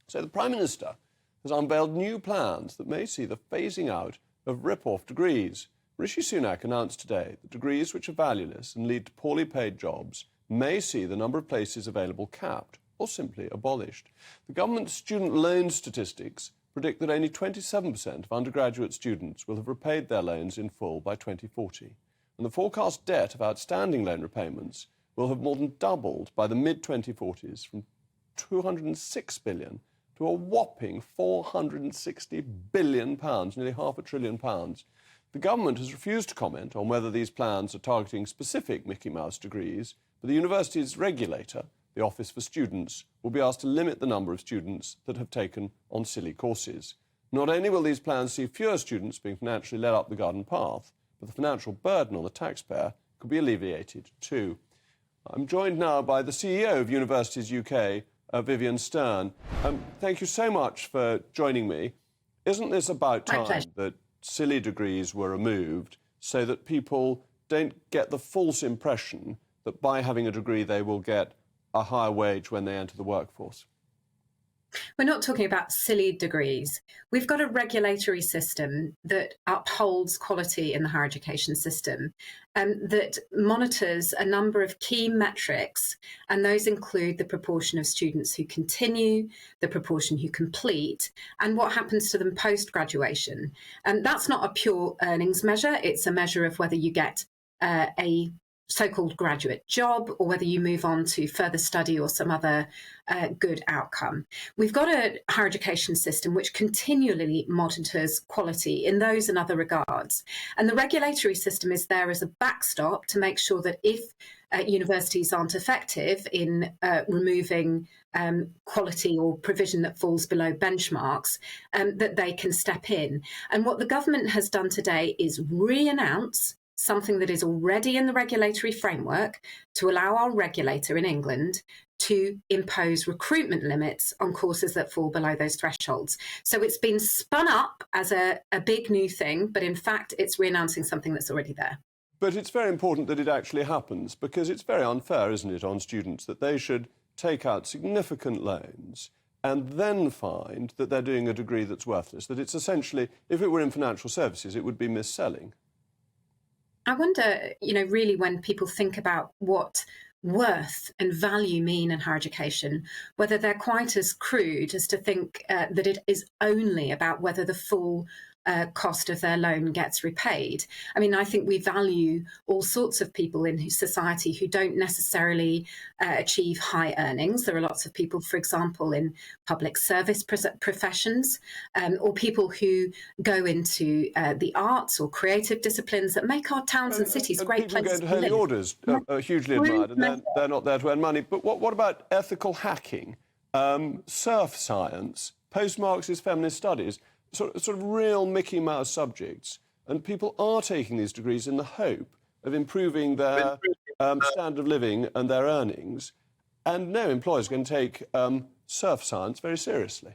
So the Prime Minister has unveiled new plans that may see the phasing out of rip-off degrees. Rishi Sunak announced today that degrees which are valueless and lead to poorly paid jobs may see the number of places available capped or simply abolished. The government's student loan statistics predict that only 27% of undergraduate students will have repaid their loans in full by 2040. And the forecast debt of outstanding loan repayments will have more than doubled by the mid-2040s from £206 billion to a whopping £460 billion, nearly £500 billion. The government has refused to comment on whether these plans are targeting specific Mickey Mouse degrees, but the university's regulator, the Office for Students, will be asked to limit the number of students that have taken on silly courses. Not only will these plans see fewer students being financially led up the garden path, but the financial burden on the taxpayer could be alleviated too. I'm joined now by the CEO of Universities UK, Vivienne Stern. Thank you so much for joining me. Isn't this about time that silly degrees were removed so that people don't get the false impression that by having a degree they will get a higher wage when they enter the workforce? We're not talking about silly degrees. We've got a regulatory system that upholds quality in the higher education system, that monitors a number of key metrics, and those include the proportion of students who continue, the proportion who complete, and what happens to them post-graduation. And that's not a pure earnings measure. It's a measure of whether you get a so-called graduate job or whether you move on to further study or some other good outcome. We've got a higher education system which continually monitors quality in those and other regards. And the regulatory system is there as a backstop to make sure that if universities aren't effective in removing quality or provision that falls below benchmarks, that they can step in. And what the government has done today is re-announce something that is already in the regulatory framework to allow our regulator in England to impose recruitment limits on courses that fall below those thresholds. So it's been spun up as a big new thing, but in fact, it's re-announcing something that's already there. But it's very important that it actually happens, because it's very unfair, isn't it, on students that they should take out significant loans and then find that they're doing a degree that's worthless, that it's essentially, if it were in financial services, it would be mis-selling. I wonder, really when people think about what worth and value mean in higher education, whether they're quite as crude as to think that it is only about whether the full cost of their loan gets repaid. I mean, I think we value all sorts of people in society who don't necessarily achieve high earnings. There are lots of people, for example, in public service professions, or people who go into the arts or creative disciplines that make our towns and cities great places to live. People go to holy orders are hugely admired, and they're not there to earn money. But what about ethical hacking, surf science, post-Marxist feminist studies? Sort of real Mickey Mouse subjects, and people are taking these degrees in the hope of improving their standard of living and their earnings, and no employers can take surf science very seriously.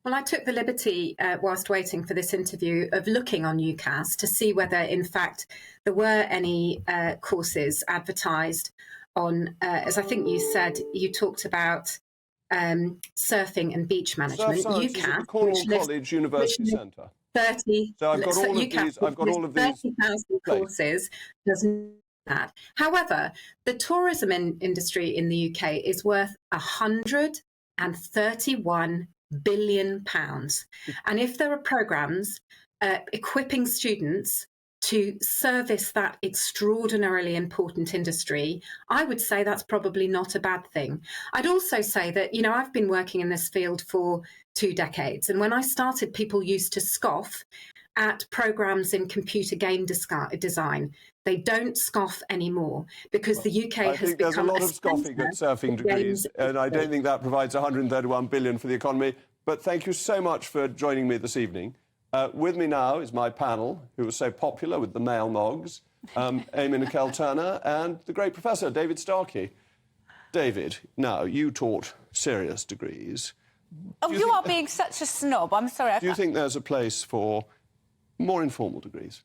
Well, I took the liberty, whilst waiting for this interview, of looking on UCAS to see whether, in fact, there were any courses advertised on, as I think you said, you talked about surfing and beach management. UCAS, is at the Cornwall College University Centre. 30. So I've got all of these. I've got all of these. 30,000 courses. Doesn't that? However, the tourism industry in the UK is worth £131 billion, and if there are programmes equipping students to service that extraordinarily important industry, I would say that's probably not a bad thing. I'd also say that, I've been working in this field for 2 decades. And when I started, people used to scoff at programs in computer game design. They don't scoff anymore because the UK has become... I think there's a lot of scoffing at surfing degrees, and I don't think that provides £131 billion for the economy. But thank you so much for joining me this evening. With me now is my panel, who was so popular with the male Mogs, Amy Nicole-Turner and the great Professor David Starkey. David, now, you taught serious degrees. Oh, you are being such a snob. I'm sorry. Do you think there's a place for more informal degrees?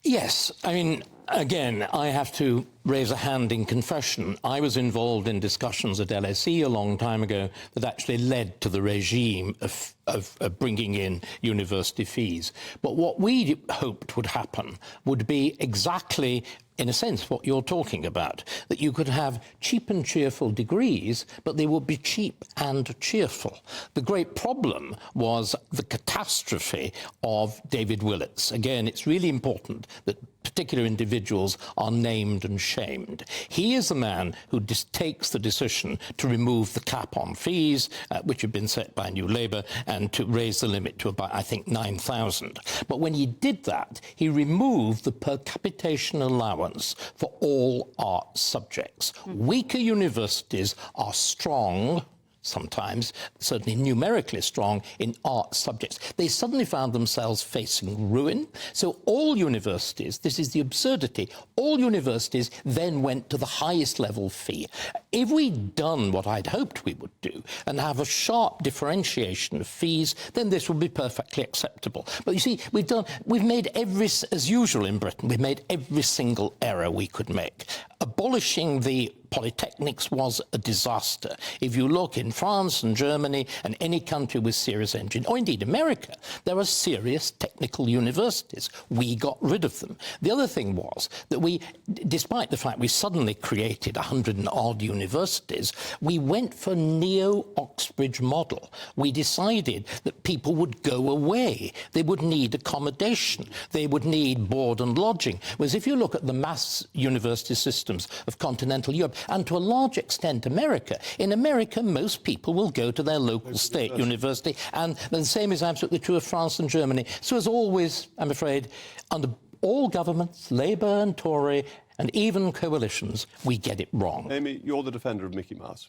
Yes. I mean, Again, I have to raise a hand in confession. I was involved in discussions at LSE a long time ago that actually led to the regime of bringing in university fees. But what we hoped would happen would be exactly, in a sense, what you're talking about, that you could have cheap and cheerful degrees, but they would be cheap and cheerful. The great problem was the catastrophe of David Willits. Again, it's really important that particular individuals are named and shamed. He is the man who takes the decision to remove the cap on fees, which had been set by New Labour, and to raise the limit to about, I think, 9,000. But when he did that, he removed the per capitation allowance for all art subjects. Weaker universities are strong, sometimes, certainly numerically strong, in art subjects. They suddenly found themselves facing ruin. So all universities, this is the absurdity, all universities then went to the highest level fee. If we'd done what I'd hoped we would do and have a sharp differentiation of fees, then this would be perfectly acceptable. But you see, we've made as usual in Britain, we've made every single error we could make. Abolishing the polytechnics was a disaster. If you look in France and Germany and any country with serious engineering, or indeed America, there are serious technical universities. We got rid of them. The other thing was that we, despite the fact we suddenly created 100 and odd universities, we went for neo-Oxbridge model. We decided that people would go away. They would need accommodation. They would need board and lodging. Whereas if you look at the mass university systems of continental Europe, and to a large extent America. In America, most people will go to their local state university, and the same is absolutely true of France and Germany. So as always, I'm afraid, under all governments, Labour and Tory, and even coalitions, we get it wrong. Amy, you're the defender of Mickey Mouse.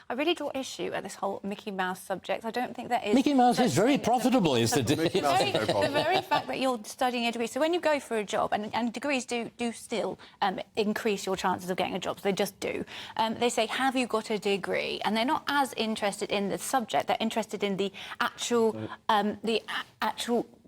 I really draw issue at this whole Mickey Mouse subject. I don't think there is... Mickey Mouse is very profitable, is the The very fact that you're studying a degree. So when you go for a job, and degrees do still increase your chances of getting a job, so they just do. They say, have you got a degree? And they're not as interested in the subject. They're interested in the actual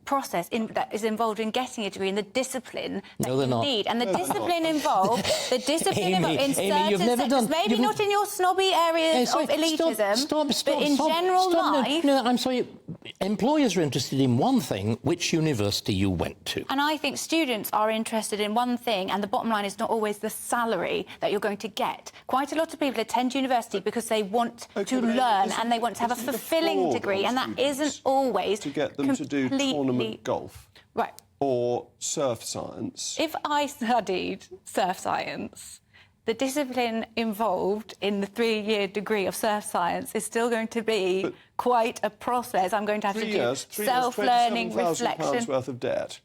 process that is involved in getting a degree and the discipline that you need. And the discipline involved, in certain sectors, maybe not in your snobby areas of elitism, but in general life. No, I'm sorry. Employers are interested in one thing, which university you went to. And I think students are interested in one thing, and the bottom line is not always the salary that you're going to get. Quite a lot of people attend university because they want to learn and they want to have a fulfilling degree, and that isn't always to get them to do tournament golf. Right. Or surf science. If I studied surf science, the discipline involved in the 3-year degree of surf science is still going to be quite a process. I'm going to have to do self-learning, reflection. £27,000 worth of debt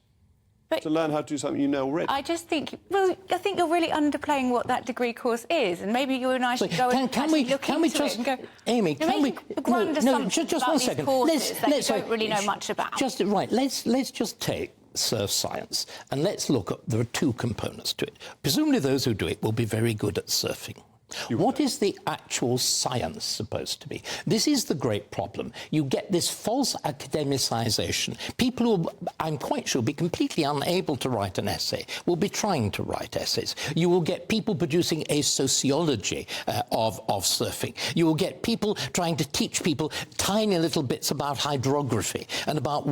to learn how to do something you know already. I just think, well, I think you're really underplaying what that degree course is, and maybe you and I should go and look into it and go... Amy, can we... just one second. Courses that you don't really know much about. Let's just take surf science, and let's look at, there are two components to it. Presumably those who do it will be very good at surfing. What is the actual science supposed to be? This is the great problem. You get this false academicisation. People who, I'm quite sure, be completely unable to write an essay will be trying to write essays. You will get people producing a sociology of surfing. You will get people trying to teach people tiny little bits about hydrography and about...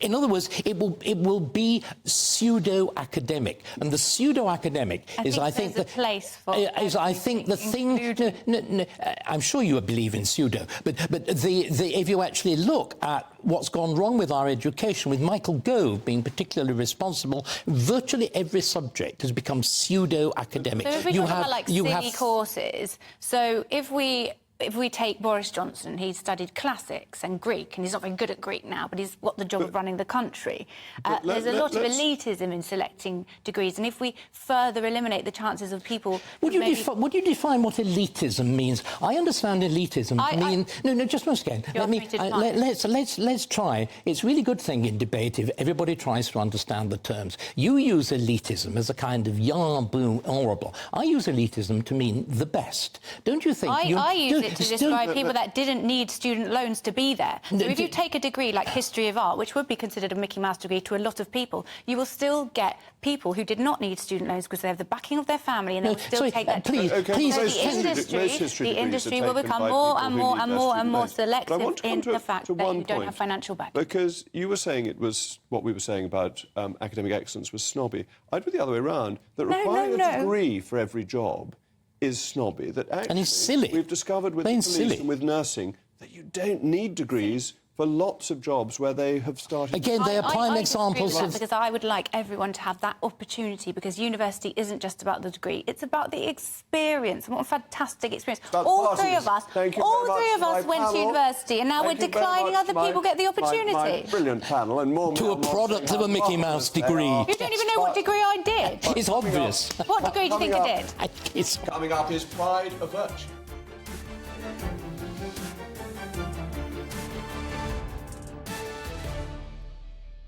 In other words, it will be pseudo-academic. And the pseudo-academic is, I think... I think the thing... I'm sure you believe in pseudo, but if you actually look at what's gone wrong with our education, with Michael Gove being particularly responsible, virtually every subject has become pseudo-academic. So if we talk about, silly courses, so if we take Boris Johnson, he studied classics and Greek, and he's not very good at Greek now, but he's got the job of running the country. There's a lot of elitism in selecting degrees, and if we further eliminate the chances of people... Would you define what elitism means? I understand elitism No, just once again. Let's try. It's a really good thing in debate if everybody tries to understand the terms. You use elitism as a kind of boom, horrible. I use elitism to mean the best. Don't you think... I use it to describe people that didn't need student loans to be there. So if you take a degree like History of Art, which would be considered a Mickey Mouse degree to a lot of people, you will still get people who did not need student loans because they have the backing of their family and they will still take that degree. Please, so the industry will become more and more selective in the fact that you don't have financial backing. Because you were saying it was, what we were saying about academic excellence was snobby. I'd put the other way around, that requiring a degree for every job is snobby. That actually, and it's silly. We've discovered with the police and with nursing that you don't need degrees for lots of jobs where they have started... Again, they are prime examples of... Because I would like everyone to have that opportunity, because university isn't just about the degree, it's about the experience. And what a fantastic experience. All three of us went to university, and now we're declining other people get the opportunity. My brilliant panel, and more... To a product of a Mickey Mouse degree. You don't even know what degree I did. It's obvious. What degree do you think I did? Coming up is Pride of Virtue.